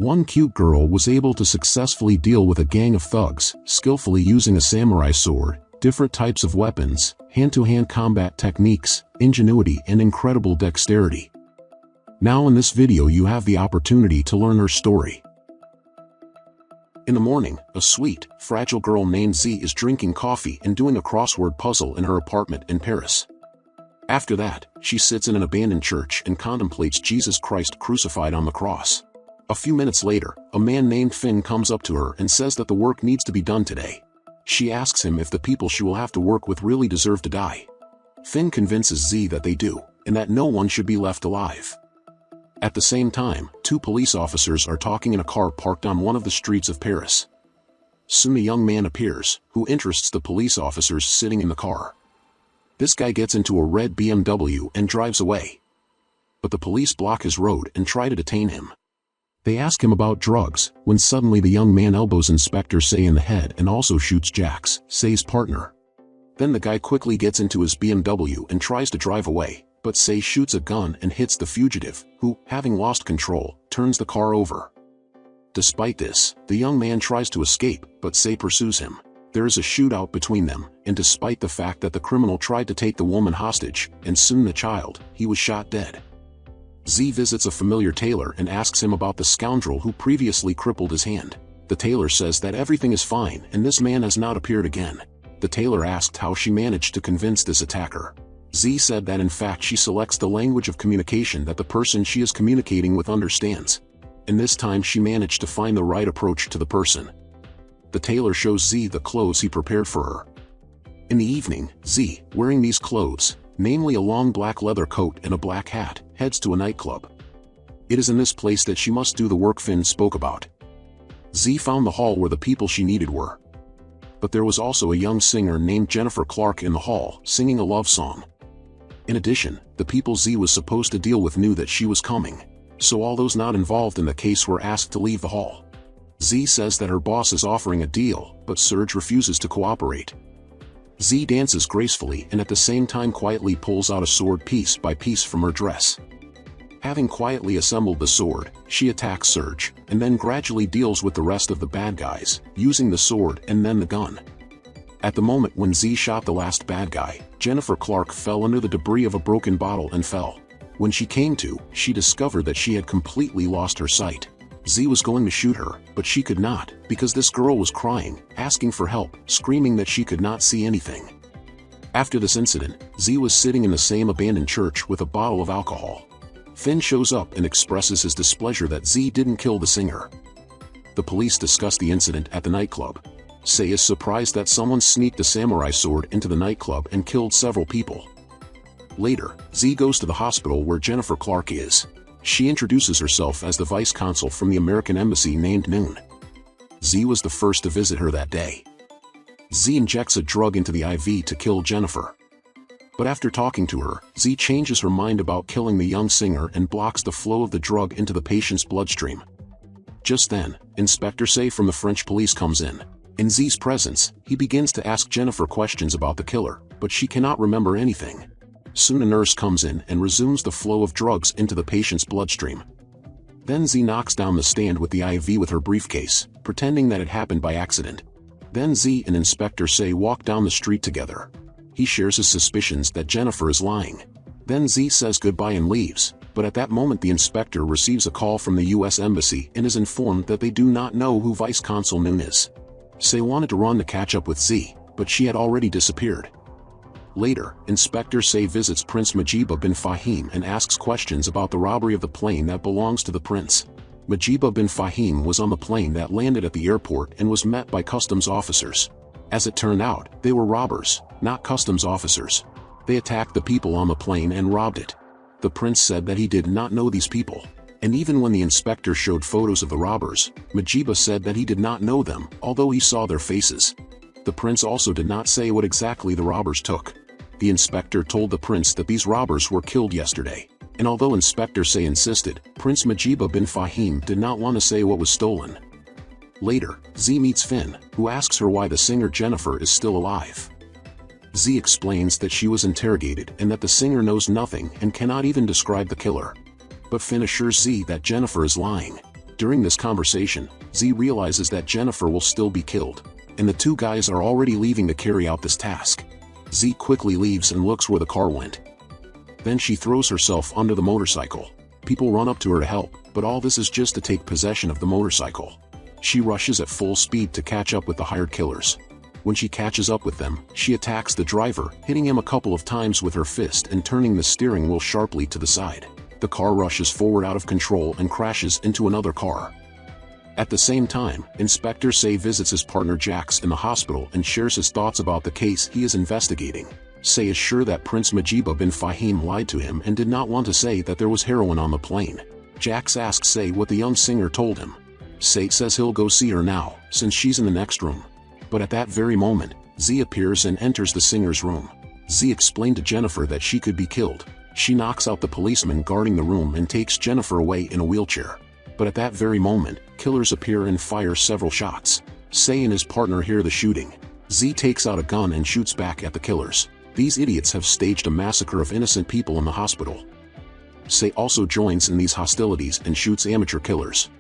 One cute girl was able to successfully deal with a gang of thugs, skillfully using a samurai sword, different types of weapons, hand-to-hand combat techniques, ingenuity and incredible dexterity. Now in this video you have the opportunity to learn her story. In the morning, a sweet, fragile girl named Z is drinking coffee and doing a crossword puzzle in her apartment in Paris. After that, she sits in an abandoned church and contemplates Jesus Christ crucified on the cross. A few minutes later, a man named Finn comes up to her and says that the work needs to be done today. She asks him if the people she will have to work with really deserve to die. Finn convinces Z that they do, and that no one should be left alive. At the same time, two police officers are talking in a car parked on one of the streets of Paris. Soon a young man appears, who interests the police officers sitting in the car. This guy gets into a red BMW and drives away. But the police block his road and try to detain him. They ask him about drugs, when suddenly the young man elbows Inspector Say in the head and also shoots Jax, Say's partner. Then the guy quickly gets into his BMW and tries to drive away, but Say shoots a gun and hits the fugitive, who, having lost control, turns the car over. Despite this, the young man tries to escape, but Say pursues him. There is a shootout between them, and despite the fact that the criminal tried to take the woman hostage, and soon the child, he was shot dead. Z visits a familiar tailor and asks him about the scoundrel who previously crippled his hand. The tailor says that everything is fine and this man has not appeared again. The tailor asked how she managed to convince this attacker. Z said that in fact she selects the language of communication that the person she is communicating with understands. And this time she managed to find the right approach to the person. The tailor shows Z the clothes he prepared for her. In the evening, Z, wearing these clothes, namely a long black leather coat and a black hat, heads to a nightclub. It is in this place that she must do the work Finn spoke about. Z found the hall where the people she needed were. But there was also a young singer named Jennifer Clark in the hall, singing a love song. In addition, the people Z was supposed to deal with knew that she was coming, so all those not involved in the case were asked to leave the hall. Z says that her boss is offering a deal, but Serge refuses to cooperate. Z dances gracefully and at the same time quietly pulls out a sword piece by piece from her dress. Having quietly assembled the sword, she attacks Serge, and then gradually deals with the rest of the bad guys, using the sword and then the gun. At the moment when Z shot the last bad guy, Jennifer Clark fell under the debris of a broken bottle and fell. When she came to, she discovered that she had completely lost her sight. Z was going to shoot her, but she could not, because this girl was crying, asking for help, screaming that she could not see anything. After this incident, Z was sitting in the same abandoned church with a bottle of alcohol. Finn shows up and expresses his displeasure that Z didn't kill the singer. The police discuss the incident at the nightclub. Say is surprised that someone sneaked a samurai sword into the nightclub and killed several people. Later, Z goes to the hospital where Jennifer Clark is. She introduces herself as the vice consul from the American embassy named Noon. Z was the first to visit her that day. Z injects a drug into the IV to kill Jennifer. But after talking to her, Z changes her mind about killing the young singer and blocks the flow of the drug into the patient's bloodstream. Just then, Inspector Say from the French police comes in. In Z's presence, he begins to ask Jennifer questions about the killer, but she cannot remember anything. Soon a nurse comes in and resumes the flow of drugs into the patient's bloodstream. Then Z knocks down the stand with the IV with her briefcase, pretending that it happened by accident. Then Z and Inspector Say walk down the street together. He shares his suspicions that Jennifer is lying. Then Z says goodbye and leaves, but at that moment the inspector receives a call from the US Embassy and is informed that they do not know who Vice Consul Noon is. Say wanted to run to catch up with Z, but she had already disappeared. Later, Inspector Say visits Prince Mujiba bin Fahim and asks questions about the robbery of the plane that belongs to the prince. Mujiba bin Fahim was on the plane that landed at the airport and was met by customs officers. As it turned out, they were robbers, not customs officers. They attacked the people on the plane and robbed it. The prince said that he did not know these people. And even when the inspector showed photos of the robbers, Mujiba said that he did not know them, although he saw their faces. The prince also did not say what exactly the robbers took. The inspector told the prince that these robbers were killed yesterday. And although Inspector Say insisted, Prince Mujiba bin Fahim did not want to say what was stolen. Later, Z meets Finn, who asks her why the singer Jennifer is still alive. Z explains that she was interrogated and that the singer knows nothing and cannot even describe the killer. But Finn assures Z that Jennifer is lying. During this conversation, Z realizes that Jennifer will still be killed, and the two guys are already leaving to carry out this task. Z quickly leaves and looks where the car went. Then she throws herself under the motorcycle. People run up to her to help, but all this is just to take possession of the motorcycle. She rushes at full speed to catch up with the hired killers. When she catches up with them, she attacks the driver, hitting him a couple of times with her fist and turning the steering wheel sharply to the side. The car rushes forward out of control and crashes into another car. At the same time, Inspector Say visits his partner Jax in the hospital and shares his thoughts about the case he is investigating. Say is sure that Prince Majiba bin Fahim lied to him and did not want to say that there was heroin on the plane. Jax asks Say what the young singer told him. Say says he'll go see her now, since she's in the next room. But at that very moment, Z appears and enters the singer's room. Z explained to Jennifer that she could be killed. She knocks out the policeman guarding the room and takes Jennifer away in a wheelchair. But at that very moment, killers appear and fire several shots. Say and his partner hear the shooting. Z takes out a gun and shoots back at the killers. These idiots have staged a massacre of innocent people in the hospital. Say also joins in these hostilities and shoots amateur killers.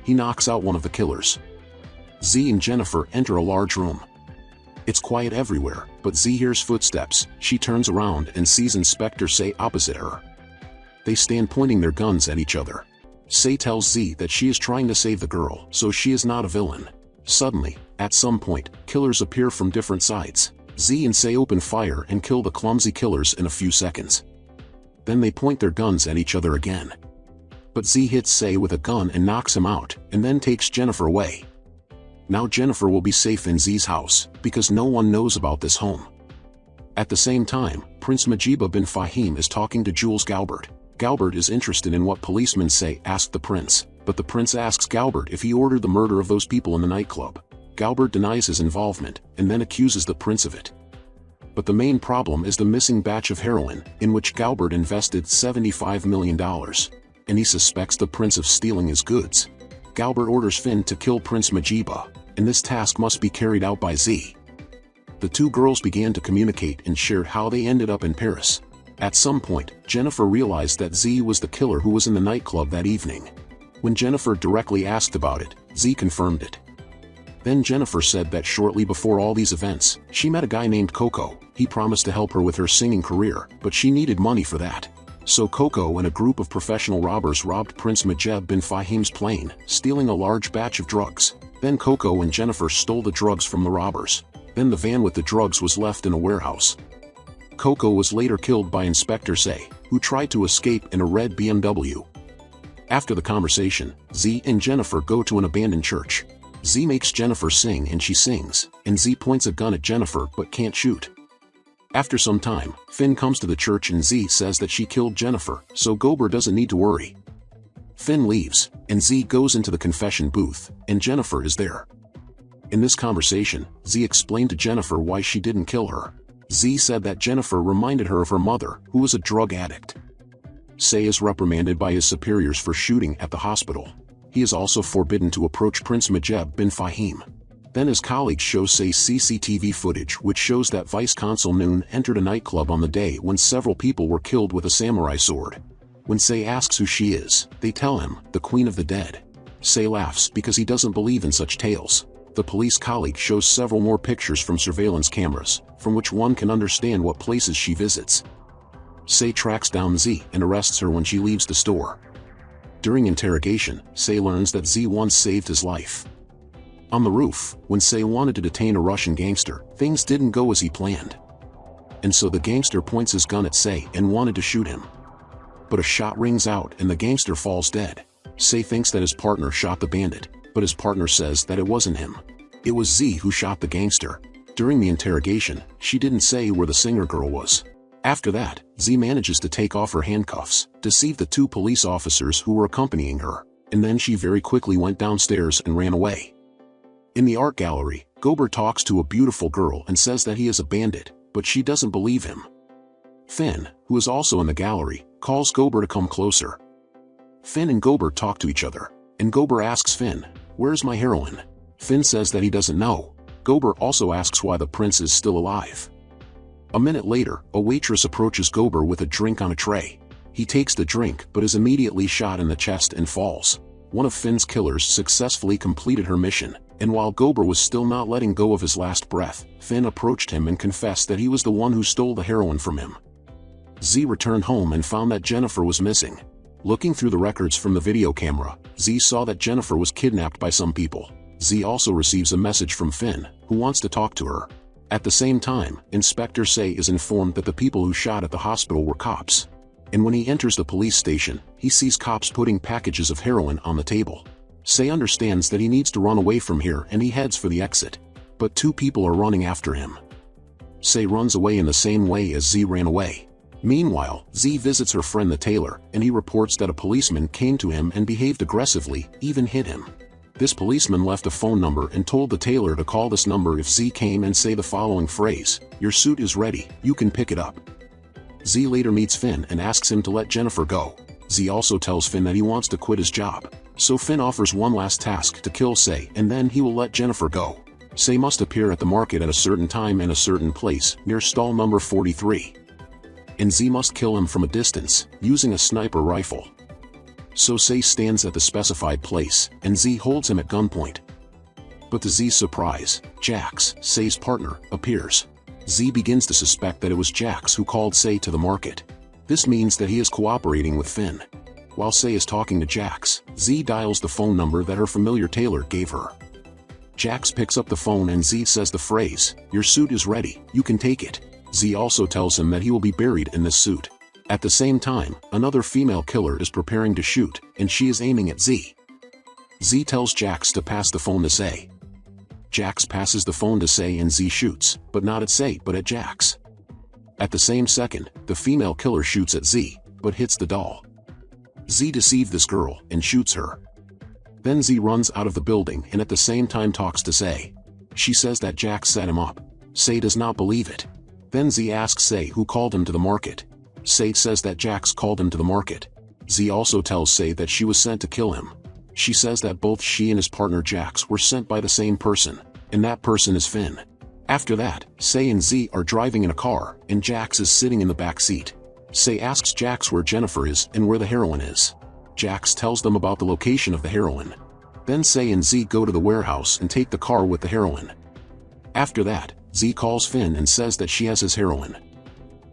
He knocks out one of the killers. Z and Jennifer enter a large room. It's quiet everywhere, but Z hears footsteps. She turns around and sees Inspector Say opposite her. They stand pointing their guns at each other. Say tells Z that she is trying to save the girl, so she is not a villain. Suddenly, at some point, killers appear from different sides. Z and Say open fire and kill the clumsy killers in a few seconds. Then they point their guns at each other again. But Z hits Say with a gun and knocks him out, and then takes Jennifer away. Now Jennifer will be safe in Z's house, because no one knows about this home. At the same time, Prince Majiba bin Fahim is talking to Jules Galbert. Galbert is interested in what policemen say asked the prince, but the prince asks Galbert if he ordered the murder of those people in the nightclub. Galbert denies his involvement, and then accuses the prince of it. But the main problem is the missing batch of heroin, in which Galbert invested $75 million. And he suspects the prince of stealing his goods. Galbert orders Finn to kill Prince Majiba, and this task must be carried out by Z. The two girls began to communicate and shared how they ended up in Paris. At some point, Jennifer realized that Z was the killer who was in the nightclub that evening. When Jennifer directly asked about it, Z confirmed it. Then Jennifer said that shortly before all these events, she met a guy named Coco. He promised to help her with her singing career, but she needed money for that. So Coco and a group of professional robbers robbed Prince Majeb bin Fahim's plane, stealing a large batch of drugs. Then Coco and Jennifer stole the drugs from the robbers. Then the van with the drugs was left in a warehouse. Coco was later killed by Inspector Say, who tried to escape in a red BMW. After the conversation, Z and Jennifer go to an abandoned church. Z makes Jennifer sing and she sings, and Z points a gun at Jennifer but can't shoot. After some time, Finn comes to the church and Z says that she killed Jennifer, so Gober doesn't need to worry. Finn leaves, and Z goes into the confession booth, and Jennifer is there. In this conversation, Z explained to Jennifer why she didn't kill her. Z said that Jennifer reminded her of her mother, who was a drug addict. Say is reprimanded by his superiors for shooting at the hospital. He is also forbidden to approach Prince Majeb bin Fahim. Then his colleagues show Say CCTV footage which shows that Vice Consul Noon entered a nightclub on the day when several people were killed with a samurai sword. When Say asks who she is, they tell him, the Queen of the Dead. Say laughs because he doesn't believe in such tales. The police colleague shows several more pictures from surveillance cameras, from which one can understand what places she visits. Say tracks down Z and arrests her when she leaves the store. During interrogation, Say learns that Z once saved his life. On the roof, when Say wanted to detain a Russian gangster, things didn't go as he planned. And so the gangster points his gun at Say and wanted to shoot him. But a shot rings out and the gangster falls dead. Say thinks that his partner shot the bandit, but his partner says that it wasn't him. It was Z who shot the gangster. During the interrogation, she didn't say where the singer girl was. After that, Z manages to take off her handcuffs, deceive the two police officers who were accompanying her, and then she very quickly went downstairs and ran away. In the art gallery, Gober talks to a beautiful girl and says that he is a bandit, but she doesn't believe him. Finn, who is also in the gallery, calls Gober to come closer. Finn and Gober talk to each other, and Gober asks Finn, "Where's my heroine?" Finn says that he doesn't know. Gober also asks why the prince is still alive. A minute later, a waitress approaches Gober with a drink on a tray. He takes the drink but is immediately shot in the chest and falls. one of Finn's killers successfully completed her mission, and while Gober was still not letting go of his last breath, Finn approached him and confessed that he was the one who stole the heroin from him. Z returned home and found that Jennifer was missing. Looking through the records from the video camera, Z saw that Jennifer was kidnapped by some people. Z also receives a message from Finn, who wants to talk to her. At the same time, Inspector Say is informed that the people who shot at the hospital were cops. And when he enters the police station, he sees cops putting packages of heroin on the table. Say understands that he needs to run away from here and he heads for the exit. But two people are running after him. Say runs away in the same way as Z ran away. Meanwhile, Z visits her friend the tailor, and he reports that a policeman came to him and behaved aggressively, even hit him. This policeman left a phone number and told the tailor to call this number if Z came and say the following phrase, "Your suit is ready, you can pick it up." Z later meets Finn and asks him to let Jennifer go. Z also tells Finn that he wants to quit his job. So Finn offers one last task to kill Say and then he will let Jennifer go. Say must appear at the market at a certain time in a certain place, near stall number 43. And Z must kill him from a distance, using a sniper rifle. So Say stands at the specified place, and Z holds him at gunpoint. But to Z's surprise, Jax, Say's partner, appears. Z begins to suspect that it was Jax who called Say to the market. This means that he is cooperating with Finn. While Say is talking to Jax, Z dials the phone number that her familiar tailor gave her. Jax picks up the phone and Z says the phrase, "Your suit is ready, you can take it." Z also tells him that he will be buried in this suit. At the same time, another female killer is preparing to shoot, and she is aiming at Z. Z tells Jax to pass the phone to Say. Jax passes the phone to Say and Z shoots, but not at Say but at Jax. At the same second, the female killer shoots at Z, but hits the doll. Z deceives this girl and shoots her. Then Z runs out of the building and at the same time talks to Say. She says that Jax set him up. Say does not believe it. Then Z asks Say who called him to the market. Say says that Jax called him to the market. Z also tells Say that she was sent to kill him. She says that both she and his partner Jax were sent by the same person, and that person is Finn. After that, Say and Z are driving in a car, and Jax is sitting in the back seat. Say asks Jax where Jennifer is and where the heroin is. Jax tells them about the location of the heroin. Then Say and Z go to the warehouse and take the car with the heroin. After that, Z calls Finn and says that she has his heroin.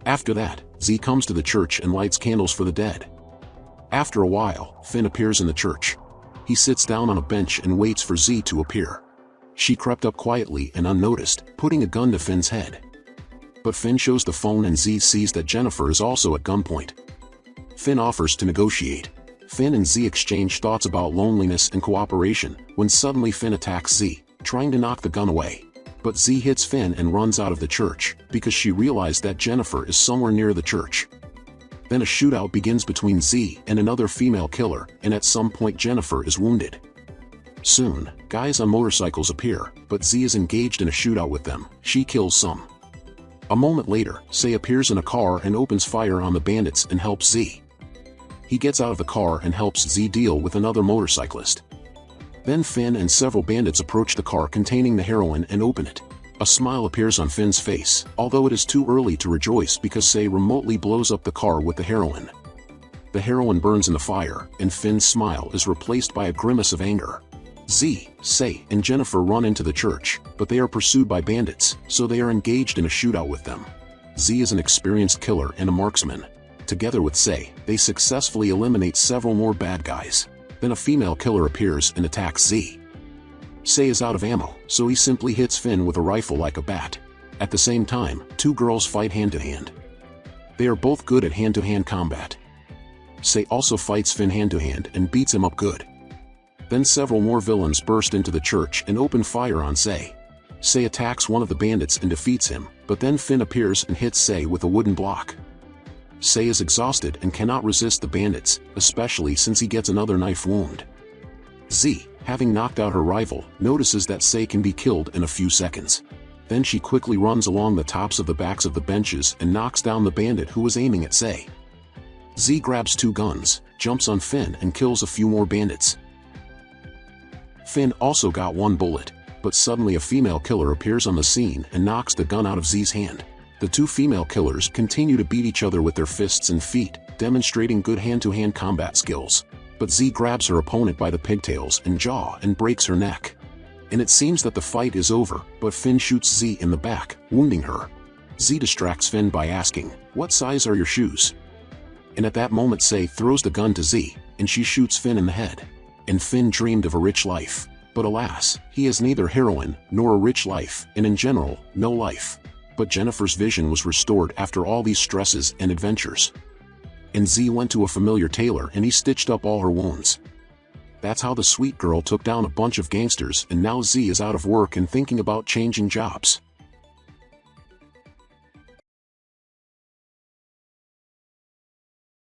After that, Z comes to the church and lights candles for the dead. After a while, Finn appears in the church. He sits down on a bench and waits for Z to appear. She crept up quietly and unnoticed, putting a gun to Finn's head. But Finn shows the phone and Z sees that Jennifer is also at gunpoint. Finn offers to negotiate. Finn and Z exchange thoughts about loneliness and cooperation, when suddenly Finn attacks Z, trying to knock the gun away. But Z hits Finn and runs out of the church, because she realized that Jennifer is somewhere near the church. Then a shootout begins between Z and another female killer, and at some point Jennifer is wounded. Soon, guys on motorcycles appear, but Z is engaged in a shootout with them. She kills some. A moment later, Say appears in a car and opens fire on the bandits and helps Z. He gets out of the car and helps Z deal with another motorcyclist. Then Finn and several bandits approach the car containing the heroin and open it. A smile appears on Finn's face, although it is too early to rejoice because Say remotely blows up the car with the heroin. The heroin burns in the fire, and Finn's smile is replaced by a grimace of anger. Z, Say, and Jennifer run into the church, but they are pursued by bandits, so they are engaged in a shootout with them. Z is an experienced killer and a marksman. Together with Say, they successfully eliminate several more bad guys. Then a female killer appears and attacks Z. Say is out of ammo, so he simply hits Finn with a rifle like a bat. At the same time, two girls fight hand-to-hand. They are both good at hand-to-hand combat. Say also fights Finn hand-to-hand and beats him up good. Then several more villains burst into the church and open fire on Say. Say attacks one of the bandits and defeats him, but then Finn appears and hits Say with a wooden block. Say is exhausted and cannot resist the bandits, especially since he gets another knife wound. Z, having knocked out her rival, notices that Say can be killed in a few seconds. Then she quickly runs along the tops of the backs of the benches and knocks down the bandit who was aiming at Say. Z grabs two guns, jumps on Finn and kills a few more bandits. Finn also got one bullet, but suddenly a female killer appears on the scene and knocks the gun out of Z's hand. The two female killers continue to beat each other with their fists and feet, demonstrating good hand-to-hand combat skills. But Z grabs her opponent by the pigtails and jaw and breaks her neck. And it seems that the fight is over, but Finn shoots Z in the back, wounding her. Z distracts Finn by asking, "What size are your shoes?" And at that moment Say throws the gun to Z, and she shoots Finn in the head. And Finn dreamed of a rich life. But alas, he has neither heroin nor a rich life, and in general, no life. But Jennifer's vision was restored after all these stresses and adventures. And Z went to a familiar tailor and he stitched up all her wounds. That's how the sweet girl took down a bunch of gangsters, and now Z is out of work and thinking about changing jobs.